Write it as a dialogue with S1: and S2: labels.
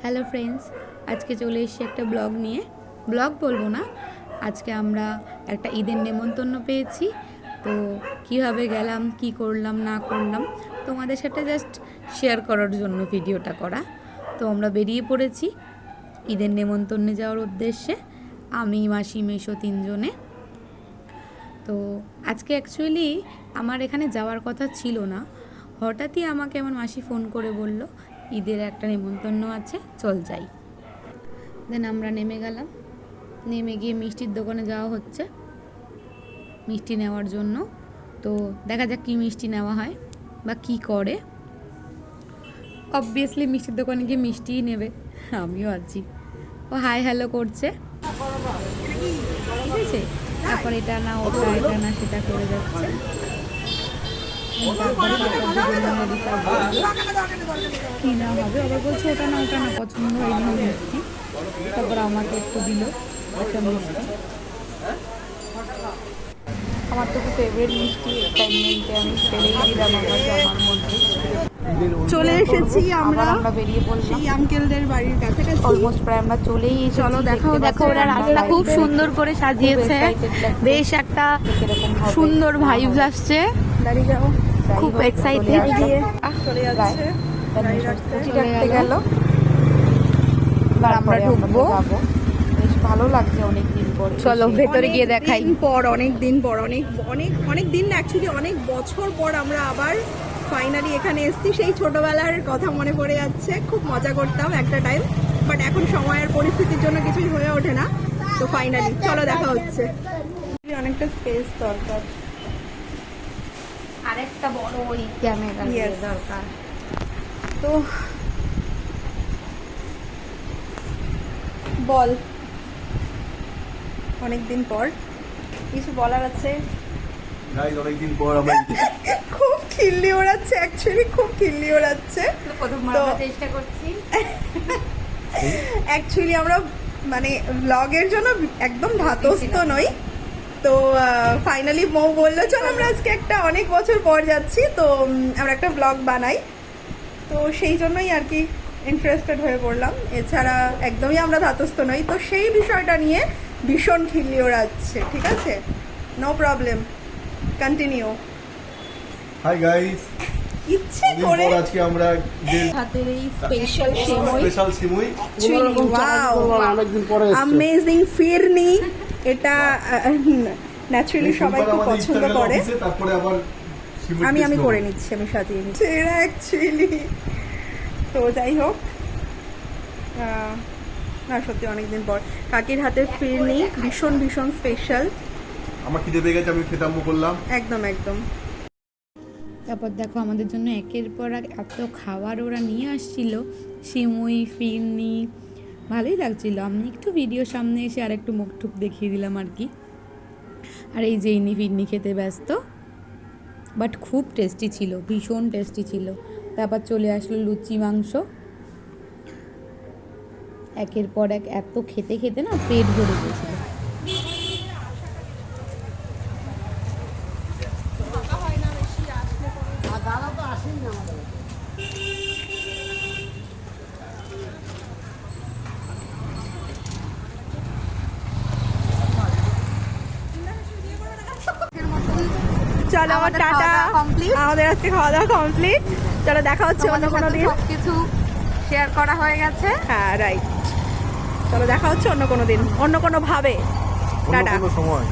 S1: Hello friends, আজকে চলে এসেছি একটা ব্লগ নিয়ে। ব্লগ বলবো না, আজকে আমরা একটা ঈদের নেমন্তন্ন পেয়েছি। তো কীভাবে গেলাম, কি করলাম না করলাম তোমাদের সাথে জাস্ট শেয়ার করার জন্য ভিডিওটা করা। তো আমরা বেরিয়ে পড়েছি ঈদের নেমন্তন্নে যাওয়ার উদ্দেশ্যে, আমি মাসি মেশো তিনজনে। তো আজকে অ্যাকচুয়ালি আমার এখানে যাওয়ার কথা ছিল না, হঠাৎই আমাকে আমার মাসি ফোন করে বলল ঈদের একটা নেমন্তন্ন আছে, চল যাই। দেন আমরা নেমে গেলাম। নেমে গিয়ে মিষ্টির দোকানে যাওয়া হচ্ছে মিষ্টি নেওয়ার জন্য। তো দেখা যাক কী মিষ্টি নেওয়া হয় বা কী করে। অবভিয়াসলি মিষ্টির দোকানে গিয়ে মিষ্টিই নেবে, আমিও আছি। ও হাই হ্যালো করছে, ঠিক আছে। তারপর এটা না ওটা, এটা না সেটা করে যাচ্ছে। কি না হবে, আবার বলছে ওটা না ওটা না, পছন্দ হয়নি মিষ্টি। তারপর আমাকে একটু দিল একটা মিষ্টি। আমার তো খুব ফেভারিট মিষ্টি, এক্সাইটমেন্টে আমি ফেলেই দিলাম আমার জামার মধ্যে।
S2: চলে এসেছি আমরা
S1: বেরিয়ে পড়লাম
S2: সেই আঙ্কেলদের বাড়ির কাছাকাছি।
S1: অলমোস্ট প্রায় আমরা চলেই এসেছি।
S2: চলো দেখাও,
S1: দেখো ওরা রাস্তা খুব সুন্দর করে সাজিয়েছে, বেশ একটা সুন্দর ভাইবস আসছে।
S2: দাঁড়িয়ে যাও,
S1: খুব এক্সাইটেড।
S2: চলে যাচ্ছে
S1: চলে গেল, এবার আমরা ঢুকবো। বেশ ভালো লাগছে অনেকদিন পর। চলো ভেতরে গিয়ে দেখাই।
S2: অনেক দিন পর অনেক দিন অ্যাকচুয়ালি অনেক বছর পর আমরা আবার ফাইনালি এখানে এসেছি। সেই ছোটবেলার কথা মনে পড়ে যাচ্ছে, খুব মজা করতাম একটা টাইম, বাট এখন সময়ের পরিস্থিতির জন্য কিছুই হয়ে ওঠে না। তো ফাইনালি চলো দেখা হচ্ছে। অনেকটা স্পেস দরকার,
S1: আরেকটা বড় ওই ক্যামেরা দরকার।
S2: তো বল, অনেকদিন পর কিছু বলার আছে?
S3: অনেকদিন পর আমরা
S2: খুব খিল্লি ওড়াচ্ছে, অ্যাকচুয়ালি খুব খিল্লি ওড়াচ্ছে।
S1: প্রথমবার চেষ্টা করছি।
S2: অ্যাকচুয়ালি আমরা মানে ব্লগের জন্য একদম ধাতস্থ নই। তো ফাইনালি মৌ বললো চল আমরা আজকে একটা অনেক বছর পর যাচ্ছি, তো আমরা একটা ব্লগ বানাই। তো সেই জন্যই আর কি ইন্টারেস্টেড হয়ে পড়লাম, এছাড়া একদমই আমরা ধাতস্থ নই। তো সেই বিষয়টা নিয়ে ভীষণ খিল্লি ওড়াচ্ছে। ঠিক আছে, no problem, continue.
S3: Hi guys,
S2: ইচ্ছে করে
S3: আজকে আমরা
S2: হাতের এই স্পেশাল সিমই,
S3: ওয়াও অনেকদিন পরে
S2: অ্যামেজিং ফিরনি। এটা ন্যাচারালি সবাই খুব পছন্দ করে।
S3: তারপরে আবার
S2: আমি করে নিচ্ছি, আমি সাজিয়ে নিচ্ছি এটা অ্যাকচুয়ালি। তো যাই হোক, না সত্যি অনেকদিন পর কাকির হাতের ফিরনি ভীষণ ভীষণ স্পেশাল।
S3: আমার খিদে পেয়ে গেছে, আমি খেতে আরম্ভ করলাম।
S2: একদম একদম।
S1: তারপর দেখো আমাদের জন্য একের পর এক এত খাবার ওরা নিয়ে আসছিল, সিমুই ফিরনি, ভালোই লাগছিল। আমি একটু ভিডিও সামনে এসে আর একটু মুখ টুক দেখিয়ে দিলাম আর কি। আর এই যে ইনি ফিরনি খেতে ব্যস্ত, বাট খুব টেস্টি ছিল, ভীষণ টেস্টি ছিল। তারপর চলে আসলো লুচি মাংস, একের পর এক এত খেতে খেতে না পেট ভরে গেছিল।
S2: চলো আমার টাটা, আমাদের আজকে খাওয়া দাওয়া কমপ্লিট। চলো দেখা হচ্ছে অন্য কোনো দিন।
S1: কিছু শেয়ার করা হয়ে গেছে।
S2: হ্যাঁ রাইট, চলো দেখা হচ্ছে অন্য কোনো দিন, অন্য কোনো ভাবে। টাটা।
S3: সময়